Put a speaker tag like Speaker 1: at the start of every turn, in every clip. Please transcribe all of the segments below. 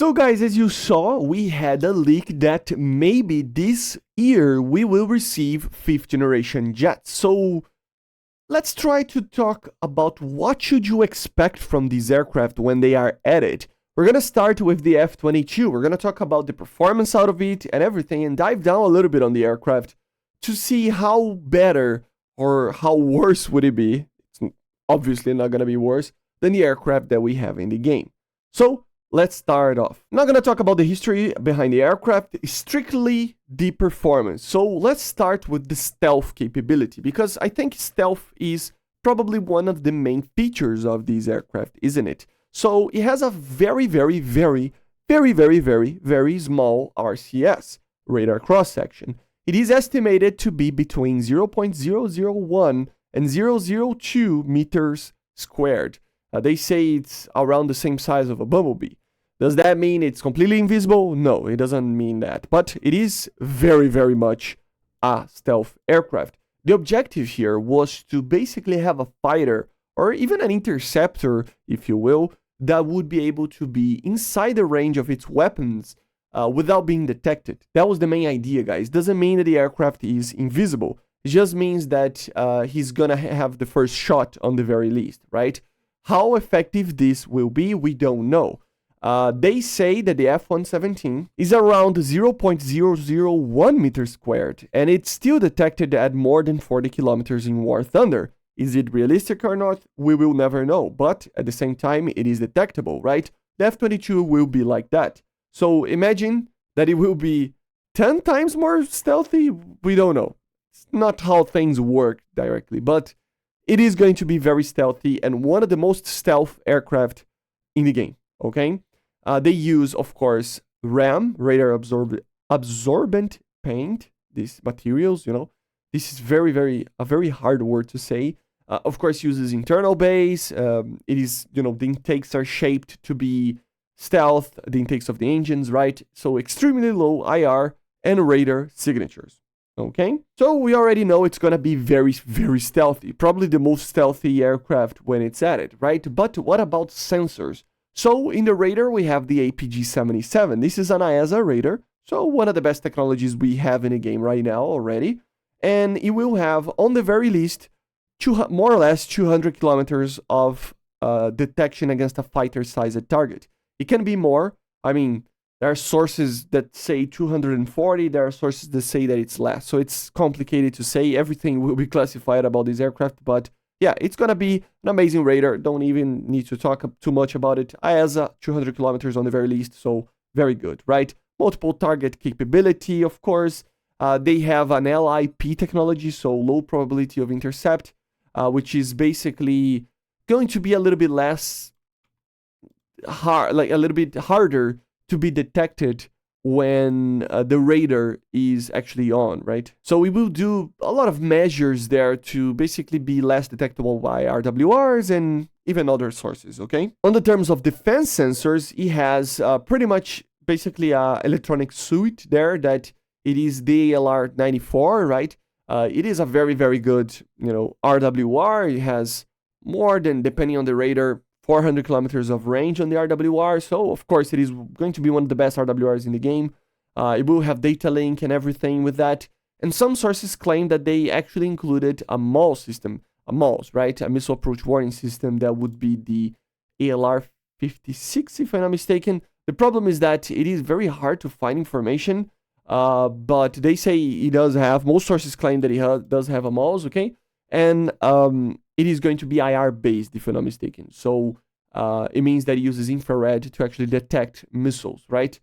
Speaker 1: So guys, as you saw, we had a leak that maybe this year we will receive 5th generation jets. So let's try to talk about what should you expect from these aircraft when they are added. We're going to start with the F-22. We're going to talk about the performance out of it and everything and dive down a little bit on the aircraft to see how better or how worse would it be. It's obviously not going to be worse than the aircraft that we have in the game. So let's start off. I'm not going to talk about the history behind the aircraft, strictly the performance. So let's start with the stealth capability, because I think stealth is probably one of the main features of these aircraft, isn't it? So it has a very small RCS, radar cross-section. It is estimated to be between 0.001 and 0.002 meters squared. They say it's around the same size of a bumblebee. Does that mean it's completely invisible? No, it doesn't mean that. But it is very much a stealth aircraft. The objective here was to basically have a fighter, or even an interceptor, if you will, that would be able to be inside the range of its weapons without being detected. That was the main idea, guys. Doesn't mean that the aircraft is invisible. It just means that he's gonna have the first shot on the very least, right? How effective this will be, we don't know. They say that the F-117 is around 0.001 meters squared, and it's still detected at more than 40 kilometers in War Thunder. Is it realistic or not? We will never know, but at the same time, it is detectable, right? The F-22 will be like that. So imagine that it will be 10 times more stealthy. We don't know. It's not how things work directly, but it is going to be very stealthy and one of the most stealth aircraft in the game, okay? They use, of course, RAM, radar absorbent paint, these materials, you know. This is a very hard word to say. Of course, uses internal base. It is, you know, the intakes are shaped to be stealth, the intakes of the engines, right? So extremely low IR and radar signatures. Okay, so we already know it's gonna be very stealthy, probably the most stealthy aircraft when it's added, right? But what about sensors? So in the radar, we have the APG-77. This is an IASA radar, so one of the best technologies we have in the game right now already. And it will have, on the very least, more or less 200 kilometers of detection against a fighter-sized target. It can be more. I mean, there are sources that say 240. There are sources that say that it's less. So it's complicated to say. Everything will be classified about this aircraft, but yeah, it's going to be an amazing radar. Don't even need to talk too much about it. IASA, 200 kilometers on the very least, so very good, right? Multiple target capability, of course. They have an LIP technology, so low probability of intercept, which is basically going to be a little bit less hard, like a little bit harder to be detected when the radar is actually on, right? So we will do a lot of measures there to basically be less detectable by RWRs and even other sources, okay? On the terms of defense sensors, it has pretty much basically a electronic suite there that it is the ALR-94, right? It is a very good, you know, RWR. It has more than, depending on the radar, 400 kilometers of range on the RWR, so of course it is going to be one of the best RWRs in the game. It will have data link and everything with that, and some sources claim that they actually included a MAWS system, a MAWS, right? A missile approach warning system that would be the ALR-56, if I'm not mistaken. The problem is that it is very hard to find information, but they say it does have, most sources claim that it does have a MAWS, okay? And it is going to be IR based, if I'm not mistaken. So it means that it uses infrared to actually detect missiles, right?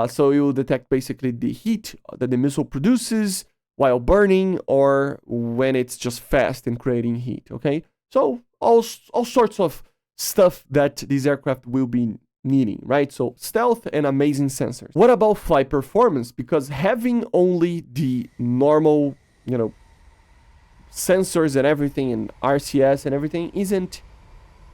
Speaker 1: So it will detect basically the heat that the missile produces while burning or when it's just fast and creating heat, okay? So all sorts of stuff that these aircraft will be needing, right? So stealth and amazing sensors. What about flight performance? Because having only the normal, you know, sensors and everything and RCS and everything isn't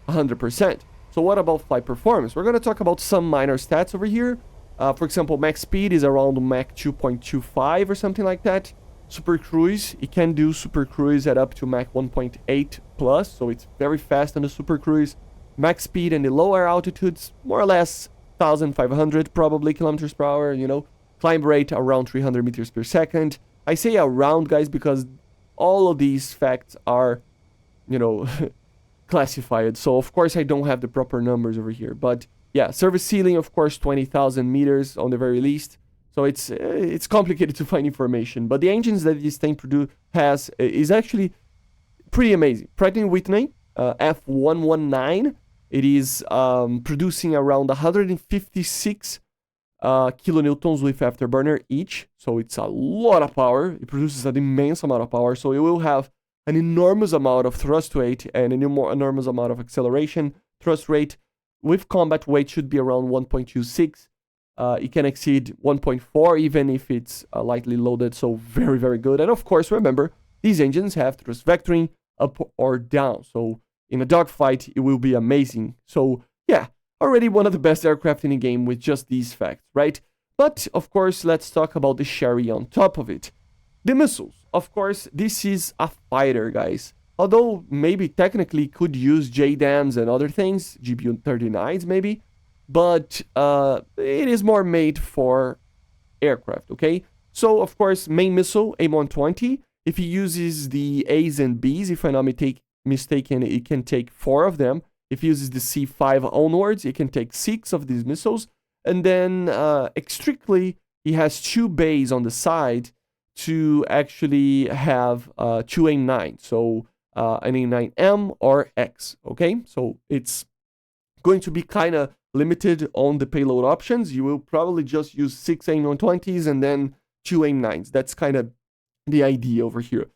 Speaker 1: 100%. So what about flight performance? We're going to talk about some minor stats over here. For example, max speed is around Mach 2.25 or something like that. Super cruise, it can do super cruise at up to Mach 1.8 plus, so it's very fast on the super cruise. Max speed and the lower altitudes, more or less 2,500 probably kilometers per hour, you know. Climb rate around 300 meters per second. I say around, guys, because all of these facts are, you know, classified. So, of course, I don't have the proper numbers over here. But, yeah, service ceiling, of course, 20,000 meters on the very least. So it's complicated to find information. But the engines that this thing has is actually pretty amazing. Pratt & Whitney F119. It is producing around 156 kilonewtons with afterburner each. So it's a lot of power. It produces an immense amount of power. So it will have an enormous amount of thrust weight and an enormous amount of acceleration. Thrust rate with combat weight should be around 1.26. It can exceed 1.4 even if it's lightly loaded. So very, very good. And of course, remember, these engines have thrust vectoring up or down. So in a dogfight, it will be amazing. So yeah, already one of the best aircraft in the game with just these facts, right? But of course, let's talk about the cherry on top of it. The missiles. Of course, this is a fighter, guys. Although maybe technically could use JDAMs and other things, GBU-39s maybe, but it is more made for aircraft, okay? So, of course, main missile, AIM-120. If he uses the A's and B's, if I'm not mistaken, it can take 4 of them. If he uses the C5 onwards, it can take 6 of these missiles. And then, strictly, he has 2 bays on the side to actually have 2 AIM-9. So, an AIM-9M or X, okay? So, it's going to be kind of limited on the payload options. You will probably just use 6 AIM-120s and then 2 AIM-9s. That's kind of the idea over here.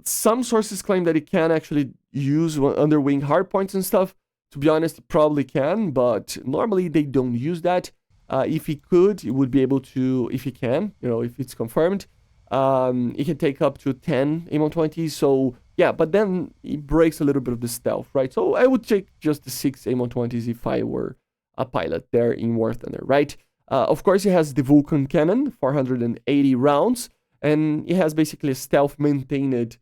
Speaker 1: Some sources claim that it can actually use underwing hardpoints and stuff. To be honest, it probably can, but normally they don't use that. If he could, he would be able to, if he can, you know, if it's confirmed, it can take up to 10 AIM-120s. So yeah, but then it breaks a little bit of the stealth, right? So I would take just the 6 AIM-120s if I were a pilot there in War Thunder, right? Of course, it has the Vulcan cannon, 480 rounds, and it has basically a stealth maintained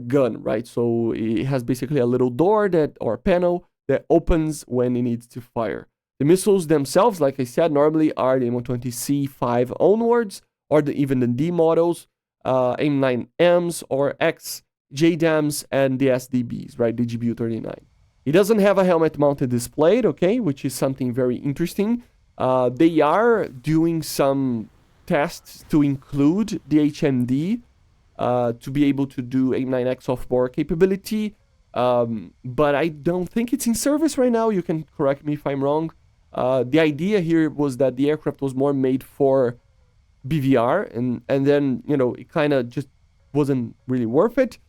Speaker 1: gun, right? So it has basically a little door or panel that opens when it needs to fire. The missiles themselves, like I said, normally are the AIM-120C5 onwards, or even the D models, AIM-9Ms or X, JDAMs, and the SDBs, right? The GBU-39. It doesn't have a helmet-mounted display, okay, which is something very interesting. They are doing some tests to include the HMD to be able to do AIM-9X off-board capability, but I don't think it's in service right now. You can correct me if I'm wrong. The idea here was that the aircraft was more made for BVR, and then, you know, it kind of just wasn't really worth it.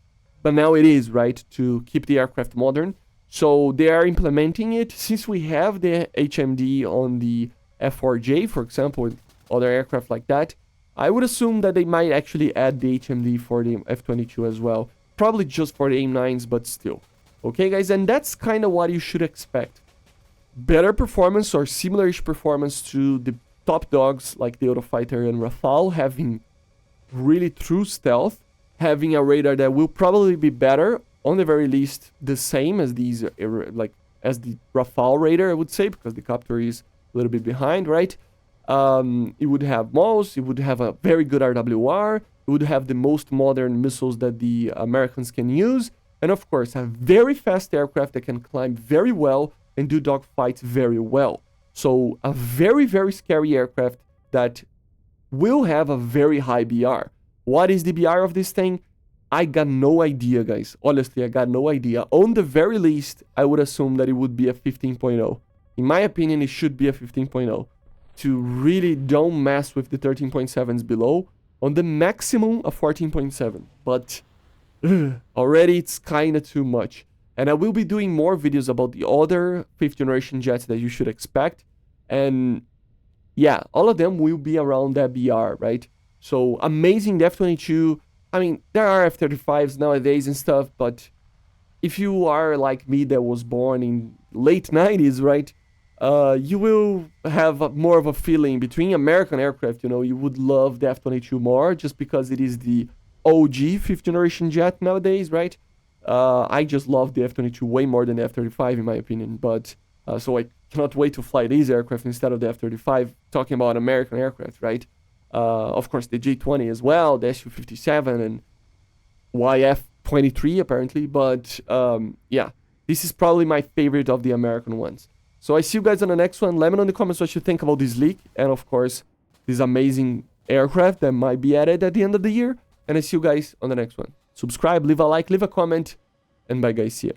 Speaker 1: But now it is, right, to keep the aircraft modern. So they are implementing it. Since we have the HMD on the F4J, for example, with other aircraft like that, I would assume that they might actually add the HMD for the F-22 as well. Probably just for the AIM-9s, but still. Okay, guys, and that's kind of what you should expect. Better performance or similar-ish performance to the top dogs like the Eurofighter and Rafale, having really true stealth, having a radar that will probably be better, on the very least the same as these, as the Rafale radar, I would say, because the copter is a little bit behind, right? It would have MOS, it would have a very good RWR, it would have the most modern missiles that the Americans can use, and of course a very fast aircraft that can climb very well and do dogfights very well. So a very, very scary aircraft that will have a very high BR. What is the BR of this thing? I got no idea, guys. Honestly, I got no idea. On the very least, I would assume that it would be a 15.0. In my opinion, it should be a 15.0. To really don't mess with the 13.7s below. On the maximum, a 14.7. But already it's kind of too much. And I will be doing more videos about the other 5th generation jets that you should expect. And yeah, all of them will be around that BR, right? So amazing, the F-22. I mean, there are F-35s nowadays and stuff, but if you are like me that was born in late 90s, right? You will have more of a feeling between American aircraft, you know, you would love the F-22 more just because it is the OG 5th generation jet nowadays, right? I just love the F-22 way more than the F-35 in my opinion, but So I cannot wait to fly these aircraft instead of the F-35, talking about American aircraft, right? Of course, the J-20 as well, the Su-57 and YF-23 apparently. But yeah, this is probably my favorite of the American ones. So I see you guys on the next one. Let me know in the comments what you think about this leak. And of course, this amazing aircraft that might be added at the end of the year. And I see you guys on the next one. Subscribe, leave a like, leave a comment. And bye guys, see ya.